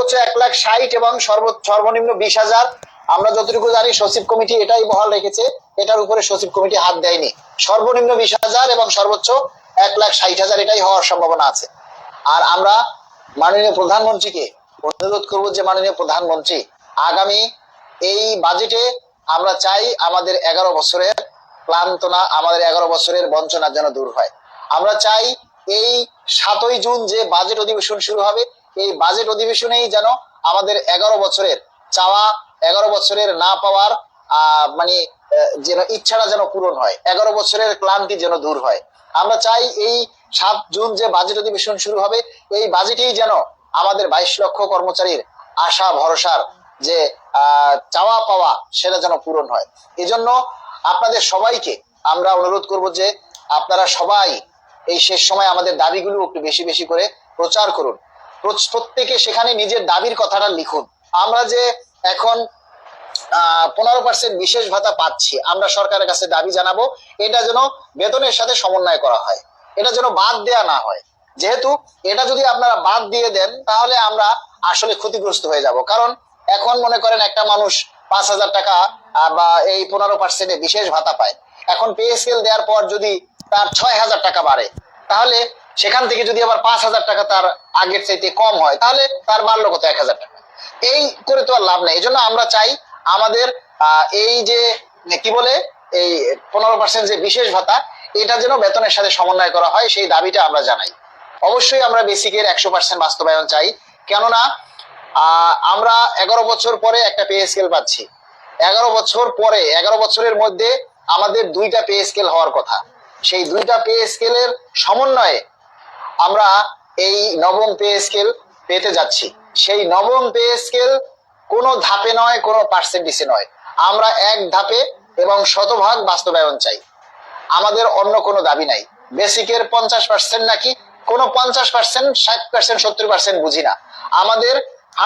সর্বোচ্চ 1,60,000 এবং সর্বনিম্ন 20,000। আমরা যতটুকু জানি সচিব কমিটি এটাই বহাল রেখেছে, এটার উপরে সচিব কমিটি হাত দেয়নি। সর্বনিম্ন 20,000 এবং সর্বোচ্চ 1,60,000 এটাই হওয়ার সম্ভাবনা আছে। আর আমরা মাননীয় প্রধানমন্ত্রীকে অনুরোধ করব যে মাননীয় প্রধানমন্ত্রী আগামী এই বাজেটে আমরা চাই আমাদের 11 বছরের ক্লান্তনা, আমাদের 11 বছরের বঞ্চনা যেন দূর হয়। আমরা চাই এই 7ই জুন যে বাজেট অধিবেশন শুরু হবে, এই বাজেট অধিবেশনেই যেন আমাদের 11 বছরের চাওয়া, 11 বছরের না পাওয়ার মানে যেন ইচ্ছাটা যেন পূরণ হয়, 11 বছরের ক্লান্তি যেন দূর হয়। আমরা চাই এই 7 জুন যে বাজেট অধিবেশন শুরু হবে, এই বাজেটেই যেন আমাদের 22 লক্ষ কর্মচারীর আশা ভরসার যে চাওয়া পাওয়া সেটা যেন পূরণ হয়। এজন্য আপনাদের সবাইকে আমরা অনুরোধ করব যে আপনারা সবাই এই শেষ সময় আমাদের দাবিগুলো একটু বেশি বেশি করে প্রচার করুন, প্রত্যেকে সেখানে নিজের দাবির কথাটা লিখুন। আমরা যে এখন 15% বিশেষ ভাতা পাচ্ছি, আমরা সরকারের কাছে দাবি জানাবো এটা যেন বেতনের সাথে সমন্বয় করা হয়, এটা যেন বাদ দেয়া না হয়। যেহেতু এটা যদি আপনারা বাদ দিয়ে দেন তাহলে আমরা আসলে ক্ষতিগ্রস্ত হয়ে যাব। কারণ এখন মনে করেন একটা মানুষ 5,000 টাকা বা এই 15% বিশেষ ভাতা পায়, এখন পে স্কেল দেওয়ার পর যদি তার 6,000 টাকা বাড়ে, তাহলে সেখান থেকে যদি আবার 5,000 টাকা তার আগের চাইতে কম হয়, তাহলে তার বাড়লো কত? 1,000 টাকা। এই করে তো আর লাভ নেই। এজন্য আমরা চাই আমাদের এই যে কি বলে এই 15% যে বিশেষ ভাতা, এটা যেন বেতনের সাথে সমন্বয় করা হয়, সেই দাবিটা আমরা জানাই। অবশ্যই আমরা বেসিকের 100% বাস্তবায়ন চাই, কেননা আমরা 11 বছর পরে একটা পে স্কেল পাচ্ছি। 11 বছর পরে, 11 বছরের মধ্যে আমাদের 2টা পে স্কেল হওয়ার কথা। সেই 2টা পে স্কেলের সমন্বয়ে আমরা এই নবম পে স্কেল পেতে যাচ্ছি। সেই নবম পে স্কেল কোনো ধাপে নয়, কোনো পার্সেন্টেজে নয়, আমরা এক ধাপে এবং শতভাগ বাস্তবায়ন চাই। আমাদের অন্য কোনো দাবি নাই। বেসিকের 50% নাকি কোনো 50%, 60%, 70% বুঝি না, আমাদের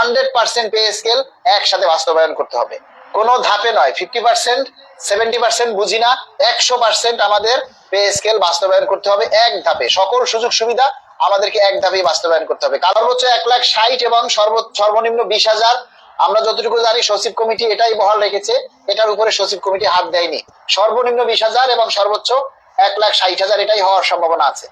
100% পে স্কেল একসাথে বাস্তবায়ন করতে হবে, কোনো ধাপে নয়। 50%, 70% বুঝি না, 100% আমাদের পে স্কেল বাস্তবায়ন করতে হবে এক ধাপে। সকল সুযোগ সুবিধা আমাদেরকে এক ধাপে বাস্তবায়ন করতে হবে। কারণ হচ্ছে 1,60,000 এবং সর্বনিম্ন 20,000। আমরা যতটুকু জানি সচিব কমিটি এটাই বহাল রেখেছে, এটার উপরে সচিব কমিটি হাত দেয়নি। সর্বনিম্ন 20,000 এবং সর্বোচ্চ 1,60,000 এটাই হওয়ার সম্ভাবনা আছে।